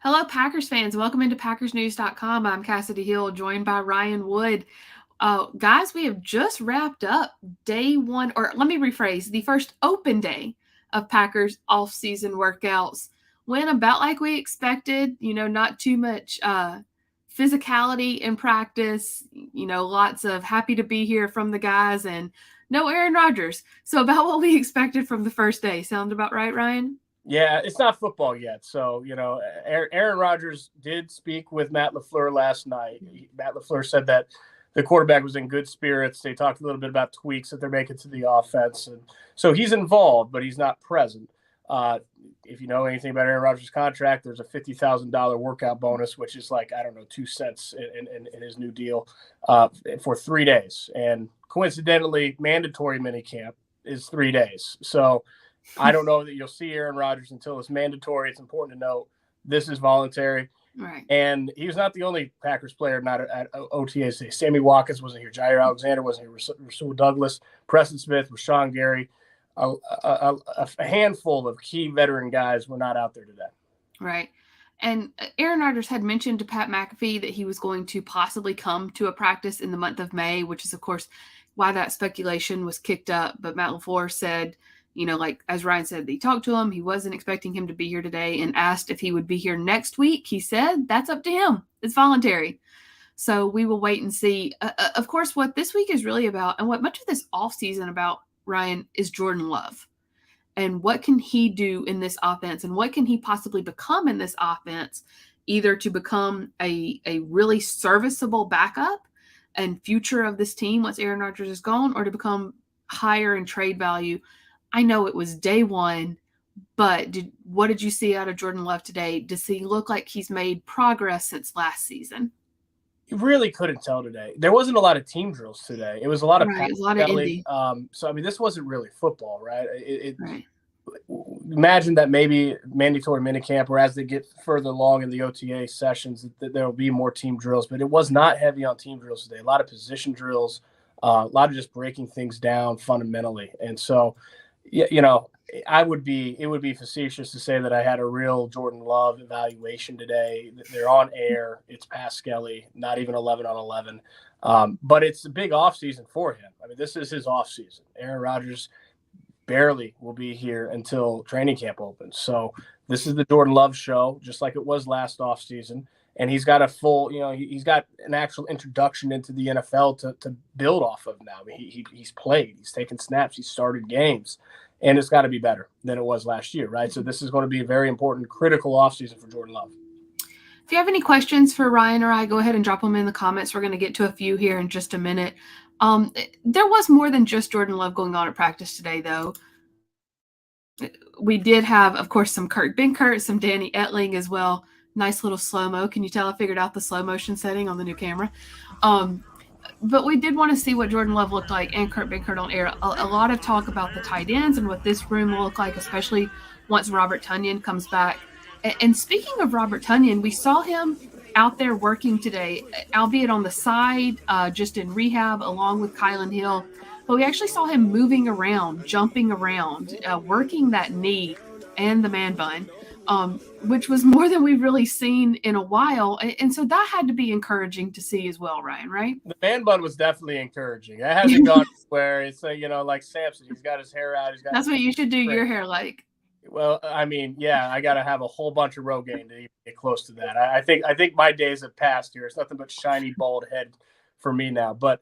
Hello, Packers fans. Welcome into PackersNews.com. I'm Kassidy Hill, joined by Ryan Wood. Guys, we have just wrapped up day one, or let me rephrase, the first open day of Packers off-season workouts. Went about like we expected, not too much physicality in practice, lots of happy to be here from the guys and no Aaron Rodgers. So about what we expected from the first day. Sound about right, Ryan? Yeah, it's not football yet. So, Aaron Rodgers did speak with Matt LaFleur last night. Matt LaFleur said that the quarterback was in good spirits. They talked a little bit about tweaks that they're making to the offense. And so he's involved, but he's not present. If you know anything about Aaron Rodgers' contract, there's a $50,000 workout bonus, which is like, I don't know, 2 cents in his new deal for 3 days. And coincidentally, mandatory minicamp is 3 days. So I don't know that you'll see Aaron Rodgers until it's mandatory. It's important to note this is voluntary. Right. And he was not the only Packers player not at OTAs. Sammy Watkins wasn't here. Jair Alexander wasn't here. Rasul Douglas, Preston Smith, Rashawn Gary. A handful of key veteran guys were not out there today. Right. And Aaron Rodgers had mentioned to Pat McAfee that he was going to possibly come to a practice in the month of May, which is, of course, why that speculation was kicked up. But Matt LaFleur said, like as Ryan said, he talked to him. He wasn't expecting him to be here today and asked if he would be here next week. He said, that's up to him. It's voluntary. So we will wait and see. Of course, what this week is really about and what much of this offseason about, Ryan, is Jordan Love. And what can he do in this offense? And what can he possibly become in this offense, either to become a really serviceable backup and future of this team once Aaron Rodgers is gone, or to become higher in trade value? I know it was day one, but what did you see out of Jordan Love today? Does he look like he's made progress since last season? You really couldn't tell today. There wasn't a lot of team drills today. It was a lot of Right, a lot of Indy. So, I mean, this wasn't really football, right? Right. Imagine that maybe mandatory minicamp, or as they get further along in the OTA sessions, that there will be more team drills. But it was not heavy on team drills today. A lot of position drills, a lot of just breaking things down fundamentally. And so, it would be facetious to say that I had a real Jordan Love evaluation today. They're on air. It's past Skelly, not even 11 on 11. But it's a big offseason for him. I mean, this is his offseason. Aaron Rodgers barely will be here until training camp opens. So this is the Jordan Love show, just like it was last offseason. And he's got a full, he's got an actual introduction into the NFL to build off of now. I mean, he's played, he's taken snaps, he's started games, and it's got to be better than it was last year, right? So this is going to be a very important, critical offseason for Jordan Love. If you have any questions for Ryan or I, go ahead and drop them in the comments. We're going to get to a few here in just a minute. There was more than just Jordan Love going on at practice today, though. We did have, of course, some Kurt Benkert, some Danny Etling as well. Nice little slow-mo. Can you tell I figured out the slow motion setting on the new camera? But we did want to see what Jordan Love looked like and Kurt Benkert on air. A lot of talk about the tight ends and what this room will look like, especially once Robert Tonyan comes back. And speaking of Robert Tonyan, we saw him out there working today, albeit on the side, just in rehab, along with Kylan Hill. But we actually saw him moving around, jumping around, working that knee and the man bun, which was more than we've really seen in a while. And so that had to be encouraging to see as well, Ryan, right? The man bun was definitely encouraging. It hasn't gone where it's, like Samson, he's got his hair out. That's what you should do your hair like. Well, I mean, yeah, I got to have a whole bunch of Rogaine to even get close to that. I think my days have passed here. It's nothing but shiny, bald head for me now. But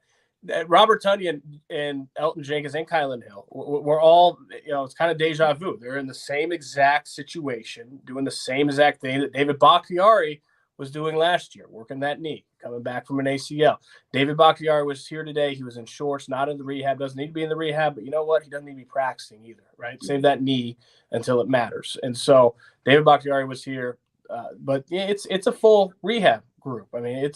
Robert Tonyan and Elton Jenkins and Kylan Hill, we're all, it's kind of deja vu. They're in the same exact situation, doing the same exact thing that David Bakhtiari was doing last year, working that knee, coming back from an ACL. David Bakhtiari was here today. He was in shorts, not in the rehab, doesn't need to be in the rehab, but you know what? He doesn't need to be practicing either, right? Save that knee until it matters. And so David Bakhtiari was here, but yeah, it's a full rehab group. I mean,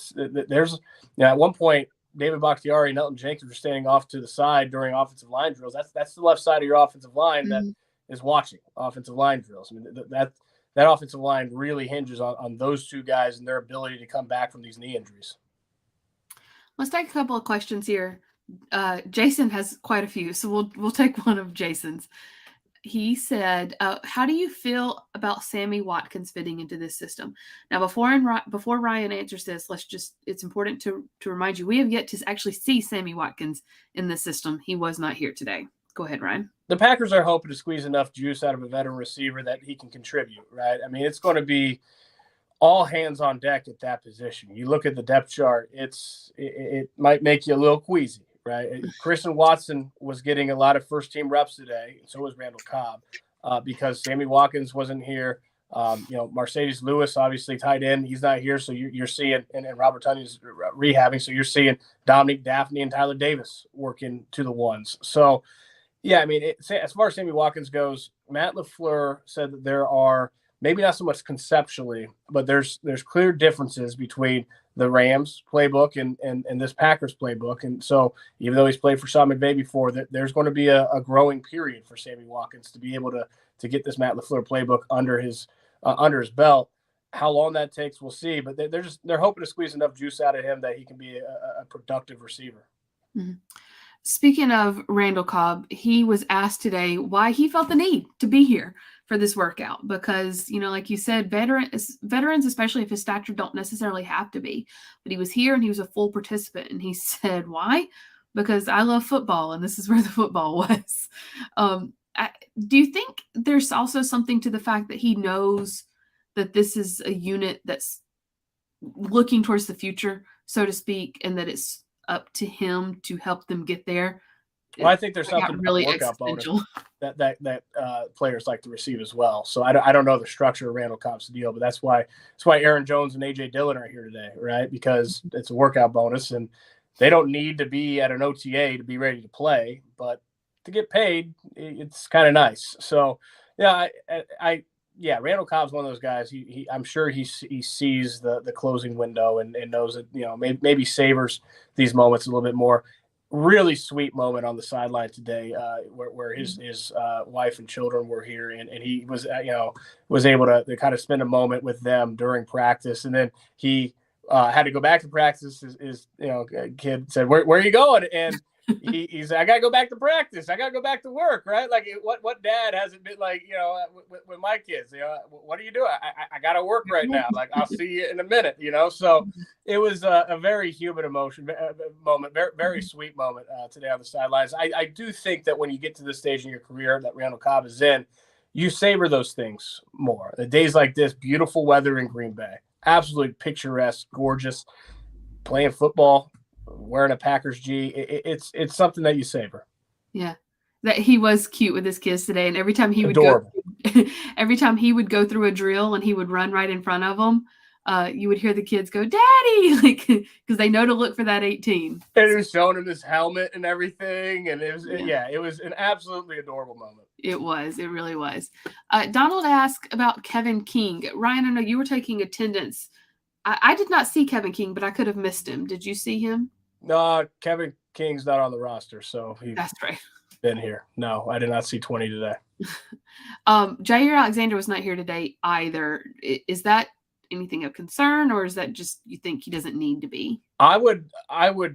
there's at one point, David Bakhtiari and Elton Jenkins were standing off to the side during offensive line drills. That's the left side of your offensive line that is watching offensive line drills. I mean, that offensive line really hinges on those two guys and their ability to come back from these knee injuries. Let's take a couple of questions here. Jason has quite a few, so we'll take one of Jason's. he said, how do you feel about Sammy Watkins fitting into this system? Now, before Ryan answers this, it's important to remind you, we have yet to actually see Sammy Watkins in this system. He was not here today. Go ahead, Ryan. The Packers are hoping to squeeze enough juice out of a veteran receiver that he can contribute, right? I mean, it's going to be all hands on deck at that position. You look at the depth chart, it might make you a little queasy, right? Christian Watson was getting a lot of first-team reps today, and so was Randall Cobb, because Sammy Watkins wasn't here. Mercedes Lewis, obviously tight end, he's not here, so you're seeing, and Robert Tunney's rehabbing, so you're seeing Dominique Daphne and Tyler Davis working to the ones. So, yeah, I mean, as far as Sammy Watkins goes, Matt LaFleur said that there are maybe not so much conceptually, but there's clear differences between the Rams playbook and this Packers playbook. And so even though he's played for Sean McVay before, there's going to be a growing period for Sammy Watkins to be able to get this Matt LaFleur playbook under his belt. How long that takes, we'll see. But they're hoping to squeeze enough juice out of him that he can be a productive receiver. Mm-hmm. Speaking of Randall Cobb, he was asked today why he felt the need to be here for this workout because, like you said, veterans, especially if his stature, don't necessarily have to be. But he was here and he was a full participant. And he said, why? Because I love football and this is where the football was. Do you think there's also something to the fact that he knows that this is a unit that's looking towards the future, so to speak, and that it's up to him to help them get there? Well, I think there's something really workout bonus that players like to receive as well. So I don't know the structure of Randall Cobb's deal, but that's why Aaron Jones and AJ Dillon are here today, right? Because it's a workout bonus, and they don't need to be at an OTA to be ready to play, but to get paid, it's kind of nice. So yeah, Randall Cobb's one of those guys. I'm sure he sees the closing window and knows that maybe savors these moments a little bit more. Really sweet moment on the sideline today, where his wife and children were here, and he was was able to kind of spend a moment with them during practice, and then he had to go back to practice. His kid said, "Where are you going?" And he said, "I gotta go back to practice. I gotta go back to work." Right? Like what dad hasn't been like? With my kids, what are you doing? I gotta work right now. Like I'll see you in a minute. So it was a very human moment, very very sweet moment today on the sidelines. I do think that when you get to this stage in your career that Randall Cobb is in, you savor those things more. The days like this, beautiful weather in Green Bay, absolutely picturesque, gorgeous, playing football, wearing a Packers G, it's something that you savor. Yeah, that he was cute with his kids today, and every time he would go through a drill and he would run right in front of them, you would hear the kids go, "Daddy!" like because they know to look for that 18. And he was showing him his helmet and everything, and it was an absolutely adorable moment. It really was. Donald asked about Kevin King. Ryan, I know you were taking attendance. I did not see Kevin King, but I could have missed him. Did you see him? No, Kevin King's not on the roster, so that's right. Been here. No, I did not see 20 today. Jair Alexander was not here today either. Is that anything of concern, or is that just you think he doesn't need to be? I would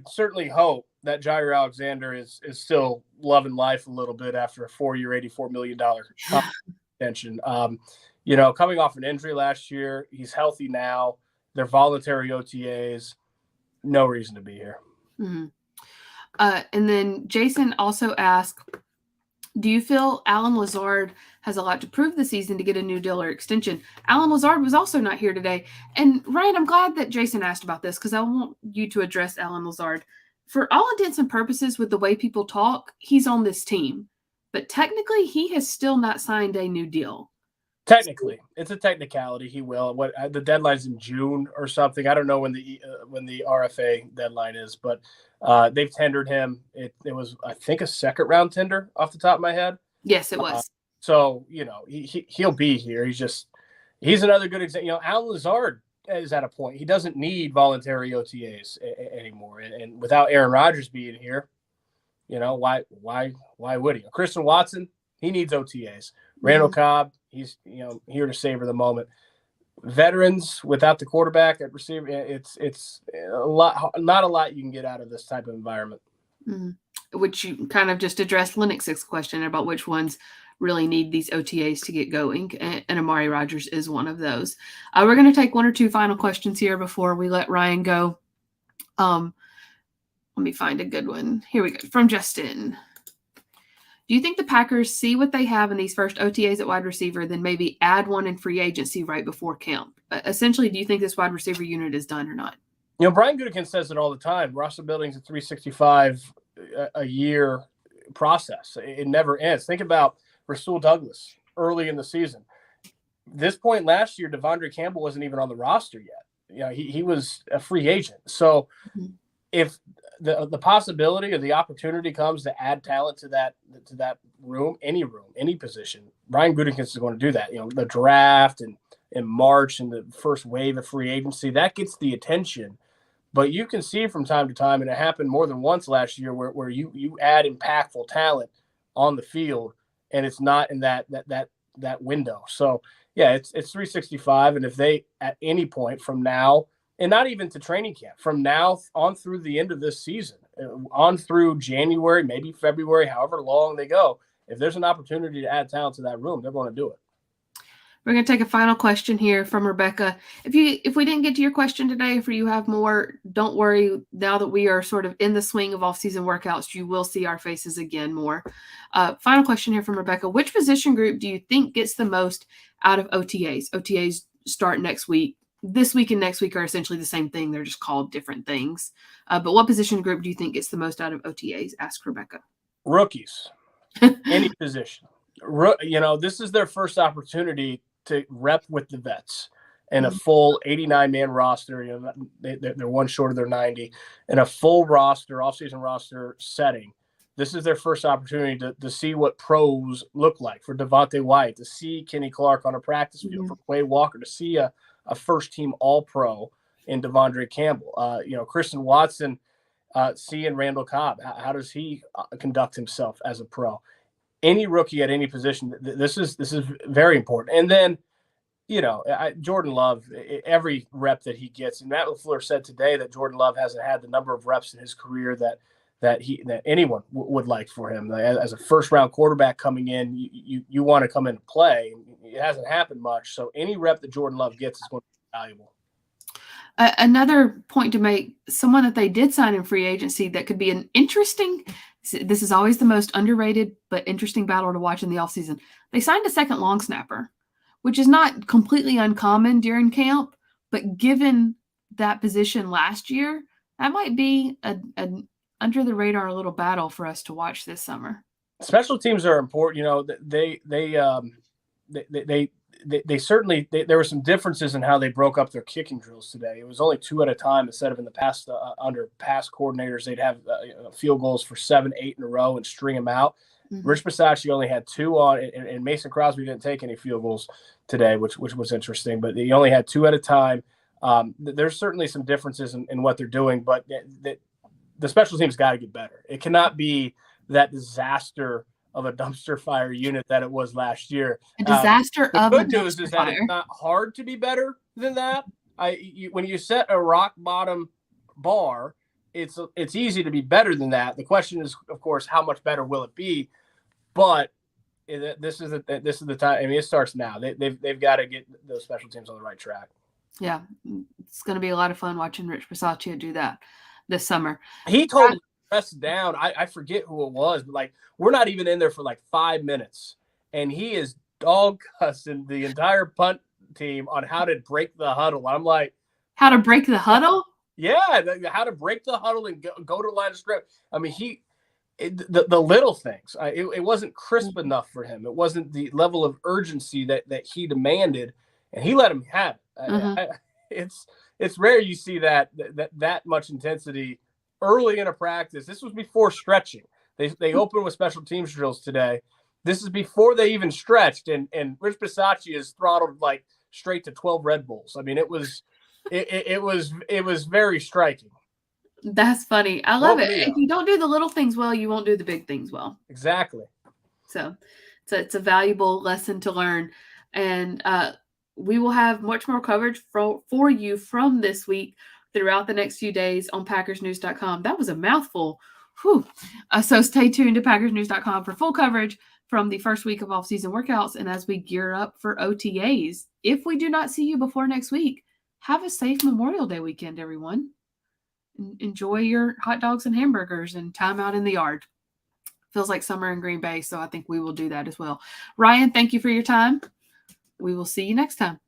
certainly hope that Jair Alexander is still loving life a little bit after a 4-year, $84 million extension. Coming off an injury last year, he's healthy now. They're voluntary OTAs. No reason to be here. Mm-hmm. And then Jason also asked, do you feel Alan Lazard has a lot to prove this season to get a new deal or extension? Alan Lazard was also not here today. And Ryan, I'm glad that Jason asked about this because I want you to address Alan Lazard. For all intents and purposes, with the way people talk, he's on this team. But technically, he has still not signed a new deal. Technically, it's a technicality. He will. The deadline's in June or something. I don't know when the RFA deadline is, but they've tendered him. It was, I think, a second round tender off the top of my head. Yes, it was. So he'll be here. He's another good example. Alan Lazard is at a point he doesn't need voluntary OTAs anymore, and without Aaron Rodgers being here, why would he? Christian Watson, he needs OTAs. Randall Cobb, he's here to savor the moment. Veterans without the quarterback at receiver, it's a lot, not a lot you can get out of this type of environment. Mm-hmm. Which you kind of just addressed Lennox's question about which ones really need these OTAs to get going, and Amari Rodgers is one of those. We're going to take one or two final questions here before we let Ryan go. Let me find a good one. Here we go. From Justin. Do you think the Packers see what they have in these first OTAs at wide receiver, then maybe add one in free agency right before camp? Essentially, do you think this wide receiver unit is done or not? Brian Gutekunst says it all the time. Roster building's a 365 a year process. It never ends. Think about Rasul Douglas early in the season. This point last year, Devondre Campbell wasn't even on the roster yet. He was a free agent. So if the possibility or the opportunity comes to add talent to that room, any position, Brian Gutekunst is going to do that. The draft and in March and the first wave of free agency, that gets the attention. But you can see from time to time, and it happened more than once last year, where you add impactful talent on the field, and it's not in that window. So yeah, it's 365, and if they at any point from now, and not even to training camp, from now on through the end of this season, on through January, maybe February, however long they go, if there's an opportunity to add talent to that room, they're going to do it. We're going to take a final question here from Rebecca. If we didn't get to your question today, if you have more, don't worry. Now that we are sort of in the swing of off-season workouts, you will see our faces again more. Final question here from Rebecca. Which position group do you think gets the most out of OTAs? OTAs start next week. This week and next week are essentially the same thing. They're just called different things. But what position group do you think gets the most out of OTAs? Ask Rebecca. Rookies. Any position. This is their first opportunity to rep with the vets and a full 89-man roster. They're one short of their 90, and a full roster, off-season roster setting. This is their first opportunity to see what pros look like for Devontae White, to see Kenny Clark on a practice field, for Quay Walker, to see a first-team All-Pro in Devondre Campbell. Christian Watson, seeing Randall Cobb. How does he conduct himself as a pro? Any rookie at any position, this is very important. And then, Jordan Love, every rep that he gets, and Matt LaFleur said today that Jordan Love hasn't had the number of reps in his career that anyone would like for him. As a first-round quarterback coming in, you want to come in and play. It hasn't happened much, so any rep that Jordan Love gets is going to be valuable. Another point to make, someone that they did sign in free agency that could be an interesting – this is always the most underrated but interesting battle to watch in the offseason. They signed a second long snapper, which is not completely uncommon during camp, but given that position last year, that might be an under-the-radar little battle for us to watch this summer. Special teams are important. They certainly there were some differences in how they broke up their kicking drills today. It was only 2 at a time instead of in the past. Under past coordinators, they'd have field goals for 7, 8 in a row and string them out. Rich Bisaccia only had 2 on, and Mason Crosby didn't take any field goals today, which was interesting. But he only had 2 at a time. There's certainly some differences in what they're doing, but the special teams got to get better. It cannot be that disaster of a dumpster fire unit that it was last year. A disaster of a dumpster fire. The good news is that it's not hard to be better than that. When you set a rock bottom bar, it's easy to be better than that. The question is, of course, how much better will it be? But this is the time. I mean, it starts now. They've got to get those special teams on the right track. Yeah, it's going to be a lot of fun watching Rich Bisaccia do that this summer. He told me press down. I forget who it was, but we're not even in there for 5 minutes, and he is dog cussing the entire punt team on how to break the huddle. I'm like, how to break the huddle? Yeah, how to break the huddle and go to the line of scrimmage. I mean, the little things. It wasn't crisp enough for him. It wasn't the level of urgency that he demanded, and he let him have it. It's rare you see that much intensity early in a practice. This was before stretching. They opened with special teams drills today. This is before they even stretched, and Rich Bisaccia is throttled straight to 12 Red Bulls. I mean, it was very striking. That's funny. I love it. If you don't do the little things well, you won't do the big things well. Exactly. So it's a valuable lesson to learn, and we will have much more coverage for you from this week throughout the next few days on PackersNews.com. That was a mouthful. Whew. So stay tuned to PackersNews.com for full coverage from the first week of off-season workouts and as we gear up for OTAs. If we do not see you before next week, have a safe Memorial Day weekend, everyone. Enjoy your hot dogs and hamburgers and time out in the yard. Feels like summer in Green Bay, so I think we will do that as well. Ryan, thank you for your time. We will see you next time.